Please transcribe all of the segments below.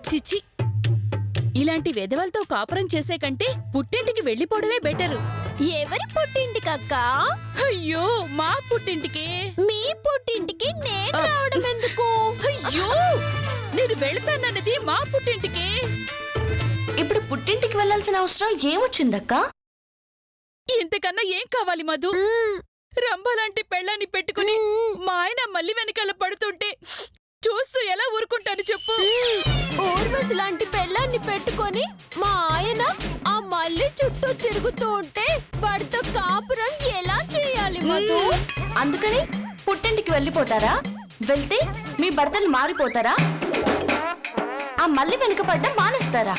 చిచి, ఇలాంటి వెధవలతో కాపురం చేసే కంటే పుట్టింటికి వెళ్లిపోవడమే బెటరు. ఎవరి పుట్టింటికక్క? అయ్యో, మా పుట్టింటికి. మీ పుట్టింటికి నేను రావడం ఎందుకు? అయ్యో, నేను వెళ్తానన్నది మా పుట్టింటికి. ఇప్పుడు పుట్టింటికి వెళ్లాల్సిన అవసరం ఏమొచ్చిందక్కా? ఇంతకన్నా ఏం కావాలి మధు? రంభలాంటి పెళ్ళాన్ని పెట్టుకుని మా ఆయన మళ్ళీ వెనకాల పడుతుంటే చూస్తూ ఎలా ఊరుకుంటాను చెప్పు? ఊర్వశి లాంటి పెళ్ళాన్ని పెట్టుకొని మా ఆయన ఆ మళ్ళీ చుట్టూ తిరుగుతూ ఉంటే వాడితో కాపురం ఎలా చేయాలి మధు? అందుకని పుట్టింటికి వెళ్ళిపోతారా? వెళ్తే మీ భర్తలు మారిపోతారా? ఆ మళ్ళీ వెనుకపడ్డం మానేస్తారా?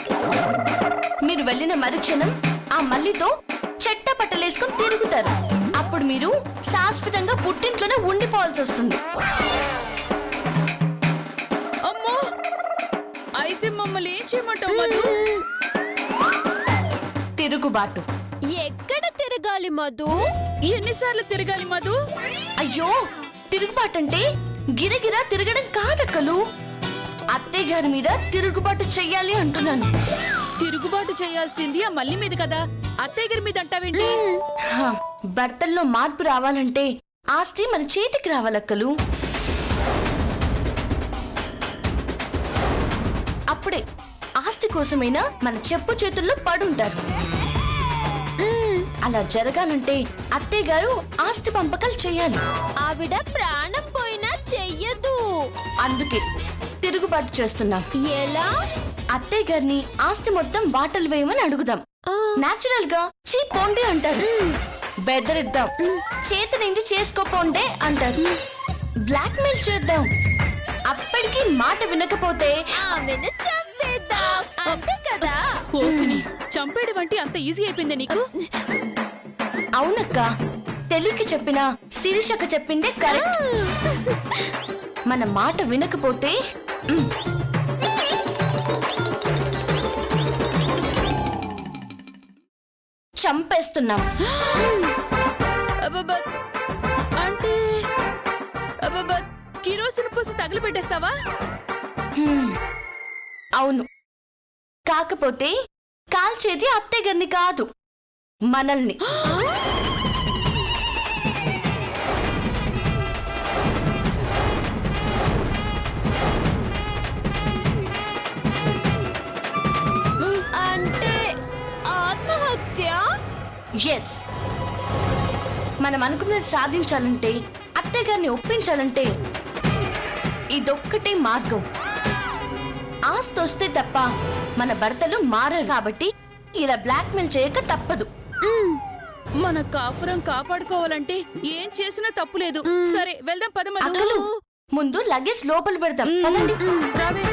మీరు వెళ్ళిన మరుక్షణం ఆ మల్లితో చెట్ట పట్టలేసుకుని తిరుగుతారు. అప్పుడు మీరు శాశ్వతంగా పుట్టింట్లోనే ఉండిపోవాల్సి వస్తుంది. అమ్మో, అయితే మమ్మల్ని ఏం చేయమంటావు మధు? తిరుగుబాటు. ఎక్కడ తిరగాలి మధు? ఎన్నిసార్లు తిరగాలి మధు? అయ్యో, తిరుగుబాటంటే గిరగిరా తిరగడం కాదక్కలు. అత్తయ్య గారి మీద తిరుగుబాటు చెయ్యాలి అంటున్నాను. తిరుగుబాటు చేయాల్సింది ఆ మల్లి మీద కదా, అత్తయ్య గారి మీద అంటావేంటి? భర్తల్లో మార్పు రావాలంటే ఆస్తి మన చేతికి రావాలక్కలు. అప్పుడే ఆస్తి కోసమైనా మన చెప్పు చేతుల్లో పడుంటారు. అలా జరగాలంటే అత్తయ్య గారు ఆస్తి పంపకాలు చెయ్యాలి. ఆవిడ ప్రాణం పోయినా చెయ్యదు. అందుకే తిరుగుబాటు చేస్తున్నాం. ఎలా? అత్తయ్య గారిని ఆస్తి మొత్తం వాటలు వేయమని అడుగుదాం. నాచురల్ గా పోండి అంటారు. బెదరిద్దాం, చేతనింది చేసుకోపోండే అంటారు. బ్లాక్ మెయిల్ చేద్దాం. అప్పటికి మాట వినకపోతే ఆమెను చంపేద్దాం. అంతే కదా? కోసిని చంపేయడం అంటే అంత ఈజీ అయిపోయింది నీకు? అవునక్క, తెలియక చెప్పినా శిరీషక్క చెప్పిందే కరెక్ట్. మన మాట వినకపోతే చంపేస్తున్నాం. అబ్బబ్బా, అంటే అబ్బబ్బా, కిరోసిన్ పోసి తగలబెట్టేస్తావా? అవును, కాకపోతే కాల్చేది అత్తయ్య గారిని కాదు, మనల్ని. అంటే ఆత్మహత్య? ఎస్, మనం అనుకున్నది సాధించాలంటే, అత్తయ్య గారిని ఒప్పించాలంటే ఇదొక్కటే మార్గం. ఆస్తి వస్తే తప్ప మన భర్తలు మారరు. కాబట్టి ఇలా బ్లాక్మెయిల్ చేయక తప్పదు. మన కాపురం కాపాడుకోవాలంటే ఏం చేసినా తప్పులేదు. సరే వెళ్దాం పద మధు. అక్కలు, ముందు లగేజ్ లోపల పెడదాం. పదండి. రావే.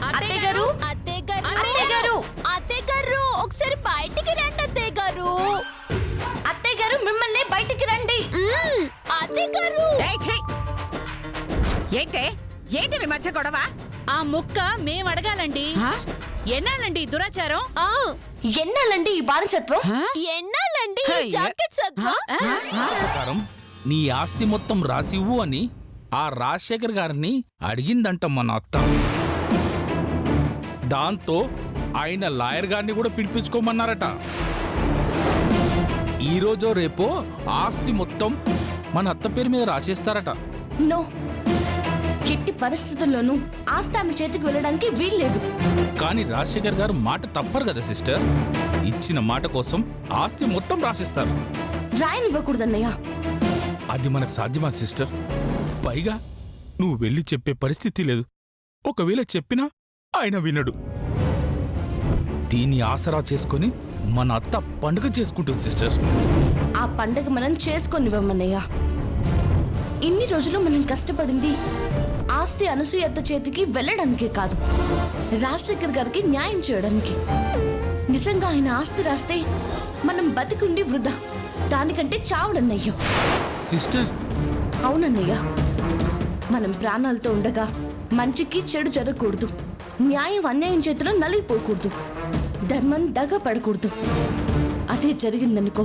అత్తయ్య గారు, అత్తయ్య గారు, అత్తయ్య గారు, అత్తయ్య గారు, ఒకసారి బయటికి రండి అత్తయ్య గారు. అత్తయ్య గారు, మిమ్మల్ని బయటికి రండి. అత్తయ్య గారు. ఏంటి మీ మధ్య గొడవ? ఆ ముక్క మేం అడగాలండి. ఎన్నాళ్ళండి ఈ దురాచారం? ఎన్నాలండి ఈ బానిసత్వం? ఎన్నాలండి ఈ జాకెట్ సత్వం? ప్రకారం నీ ఆస్తి మొత్తం రాసివ్వు అని ఆ రాజశేఖర్ గారిని అడిగిందంట మన అత్త. దాంతో ఆయన లాయర్ గారిని కూడా పిలిపించుకోమన్నారట. ఈ రోజో రేపో ఆస్తి మొత్తం మన అత్త పేరు మీద రాసేస్తారట. నో, ఎట్టి పరిస్థితుల్లోనూ ఆస్తి ఆమె చేతికి వెళ్ళడానికి వీల్లేదు. కానీ రాజశేఖర్ గారు మాట తప్పరు కదా సిస్టర్. ఇచ్చిన మాట కోసం ఆస్తి మొత్తం రాసిస్తారు. రాయనివ్వకూడదన్నయ్య. అది మనకు సాధ్యమా సిస్టర్? పైగా నువ్వు వెళ్ళి చెప్పే పరిస్థితి లేదు. ఒకవేళ చెప్పినా ఆయన వినడు. దీన్ని ఆసరా చేసుకుని మన అత్త పండుగ చేసుకుంటుంది సిస్టర్. ఆ పండగ మనం చేసుకోనివ్వమన్నయ్య. ఇన్ని రోజులు మనం కష్టపడింది ఆస్తి అనసూయత్త చేతికి వెళ్ళడానికే కాదు, రాజశేఖర్ గారికి న్యాయం చేయడానికి. నిజంగా ఆయన ఆస్తి రాస్తే మనం బతికుండి వృధా, దానికంటే చావడన్నయ్య. సిస్టర్, అవునన్నయ్య, మనం ప్రాణాలతో ఉండగా మంచికి చెడు జరగకూడదు, న్యాయం అన్యాయం చేతిలో నలిగిపోకూడదు, ధర్మం దగ పడకూడదు. అదే జరిగిందనుకో,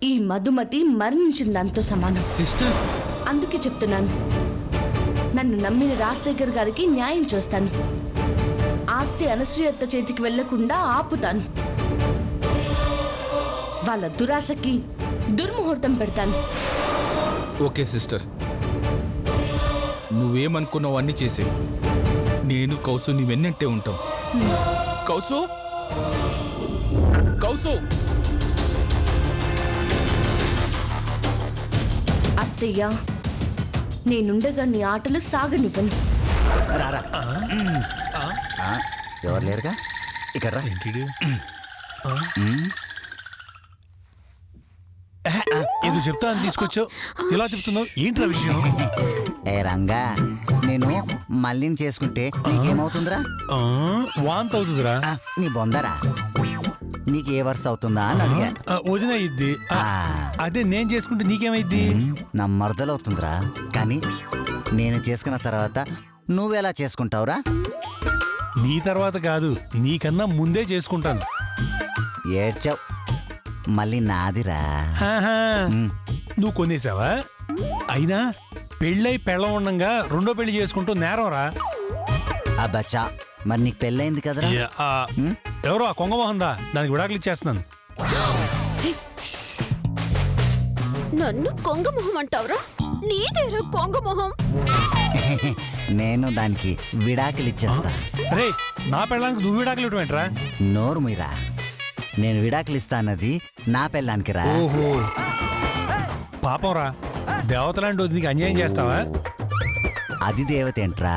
ఈ మధుమతి మరణించిన దాంతో సమానం. సిస్టర్ అందుకే చెప్తున్నాను, నన్ను నమ్మిన రాజశేఖర్ గారికి న్యాయం చేస్తాను. ఆస్తి అనసూయత్త చేతికి వెళ్లకుండా ఆపుతాను. వాళ్ళ దురాశకి దుర్ముహూర్తం పెడతాను. ఓకే సిస్టర్, నువ్వేమనుకున్నావు అన్నీ చేసే. నేను కౌసు నీ వెన్నంటే ఉంటాం. కౌసు కౌసు అత్తయ్య, నేనుండగా నీ ఆటలు సాగనివ్వను. రారా ఎవరు లేరుగా ఇక్కడ రా. ఏదో చెప్తా అని తీసుకొచ్చావు, ఇలా చెప్తున్నావు ఏంట్రా విషయం? ఏ రంగా, నేను మళ్ళీని చేసుకుంటే నీకేమవుతుందిరా? వాంత అవుతుందిరా. నీ బొందరా, నీకు ఏ వరుస అవుతుందా అని అడిగా. వదిన ఇద్ది. అదే నేను చేసుకుంటే నీకేమైద్ది? నా మరదలవుతుందిరా. కానీ నేను చేసుకున్న తర్వాత నువ్వెలా చేసుకుంటావురా? నీ తర్వాత కాదు, నీకన్నా ముందే చేసుకుంటాను. ఏడ్చావు, మళ్ళీ నాదిరా. ఆహా, నువ్వు కొనేసావా? అయినా పెళ్ళై పెళ్ళం ఉండంగా రెండో పెళ్లి చేసుకుంటూ నేరం రా. అబ్బచ్చా, మరి నీకు పెళ్ళయింది కదరా? ఎవరో ఆ కొంగమోహందా, దానికి విడాకులు ఇచ్చేస్తున్నాను. నన్ను కొంగమొహం అంటావురా? నీదేరా కొంగమొహం? నేను దానికి విడాకులు ఇచ్చేస్తా. రే, నా పెళ్ళానికి నువ్వు విడాకులు ఇవ్వడం ఏంట్రా? నోరు మీరా, నేను విడాకులు ఇస్తా అన్నది నా పెళ్ళానికి రా. ఓహో, పాపం రా, దేవతలాంటి వద్దు, నీకు అన్యాయం చేస్తావా? అది దేవత ఏంట్రా,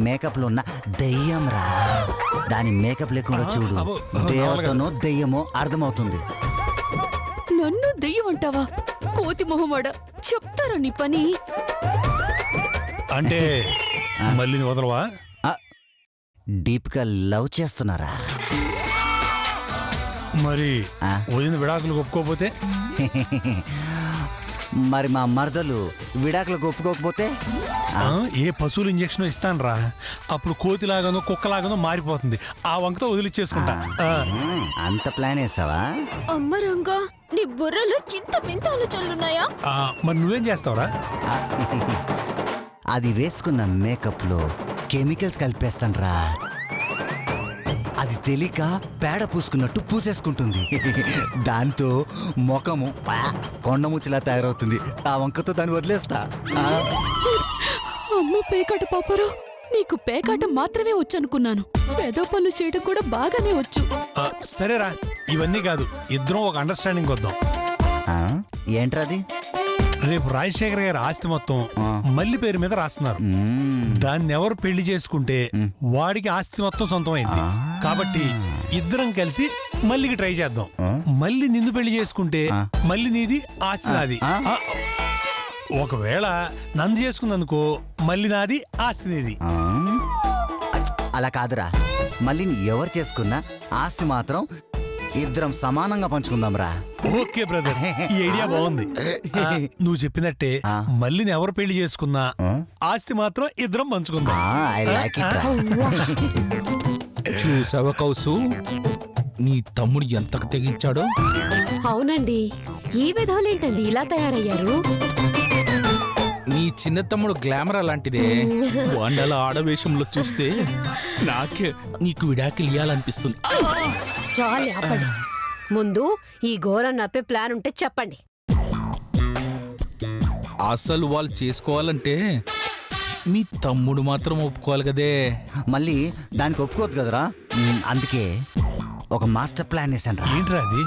మేకప్ లో ఉన్న దెయ్యం రా. దాని మేకప్ లేకుండా చూడు, అబ్బో, దేవతనో దెయ్యమో అర్థమవుతుంది. నన్ను దెయ్యం అంటావా? కోతి మొహమాడ, చెప్తారా నీ పని? అంటే మళ్ళీ వదలవా? డీప్ గా లవ్ చేస్తున్నారా? మరి వదిన విడాకులు ఒప్పుకోకపోతే? మరి మా మరదలు విడాకులకు ఒప్పుకోకపోతే? ఏ పశువులు ఇంజక్షన్ ఇస్తాను రా, అప్పుడు కోతిలాగానో కుక్కలాగానో మారిపోతుంది. ఆ వంకతో వదిలిచ్చేసుకుంటా. అంత ప్లాన్ వేసావా? అమ్మ రంగా, నీ బుర్రలో ఇంత వింత ఆలోచనలున్నాయా? మరి నువ్వేం చేస్తావురా? అది వేసుకున్న మేకప్ లో కెమికల్స్ కలిపేస్తాను రా. అది తెలియక పేడ పూసుకున్నట్టు పూసేసుకుంటుంది. దాంతో ముఖము కొండముచ్చిలా తయారవుతుంది. ఆ వంకతో దాన్ని వదిలేస్తా. అమ్మ పేకాట పాపరా, నీకు పేకాట మాత్రమే వచ్చు అనుకున్నాను. పెదో పనులు చేయడం కూడా బాగానే వచ్చు. సరేరా, ఇవన్నీ కాదు, ఇద్దరం ఒక అండర్స్టాండింగ్ వద్దాం. ఏంట్రది? రేపు రాజశేఖర్ గారి ఆస్తి మొత్తం మల్లి పేరు మీద రాస్తున్నారు. దాన్ని ఎవరు పెళ్లి చేసుకుంటే వాడికి ఆస్తి మొత్తం సొంతం అయింది. కాబట్టి ఇద్దరం కలిసి మల్లికి ట్రై చేద్దాం. మళ్ళీ నిన్ను పెళ్లి చేసుకుంటే మళ్ళీ నీది, ఆస్తి నాది. ఒకవేళ నందు చేసుకుందనుకో, మళ్ళీ నాది, ఆస్తి నీది. అలా కాదురా, మళ్ళీ ఎవరు చేసుకున్నా ఆస్తి మాత్రం ఇద్దరం సమానంగా పంచుకుందాం రా. ఓకే బ్రదర్, ఈ ఐడియా బాగుంది. నువ్వు చెప్పినట్టే మళ్ళీ ఎవరు పెళ్లి చేసుకున్నా ఆస్తి మాత్రం ఇద్దరం పంచుకుందాం. ఐ లైక్ ఇట్ రా. చూసావా కౌసు, నీ తమ్ముడు ఎంతకు తెగించాడో? అవునండి, ఈ విధాలేంటండి ఇలా తయారయ్యారు? నీ చిన్న తమ్ముడు గ్లామర్ అలాంటిదే. వాండల ఆడవేషంలో చూస్తే నాకే నీకు విడాకులు ఇయ్యాలనిపిస్తుంది. చాలు ఆపండి. ముందు ఈ ఘోరం నప్పే ప్లాన్ ఉంటే చెప్పండి. అసలు వాళ్ళు చేసుకోవాలంటే మీ తమ్ముడు మాత్రం ఒప్పుకోవాలి కదే. మళ్ళీ దానికి ఒప్పుకోవద్దు కదరా. అందుకే ఒక మాస్టర్ ప్లాన్ వేసాను రా. ఏంట్రా అది?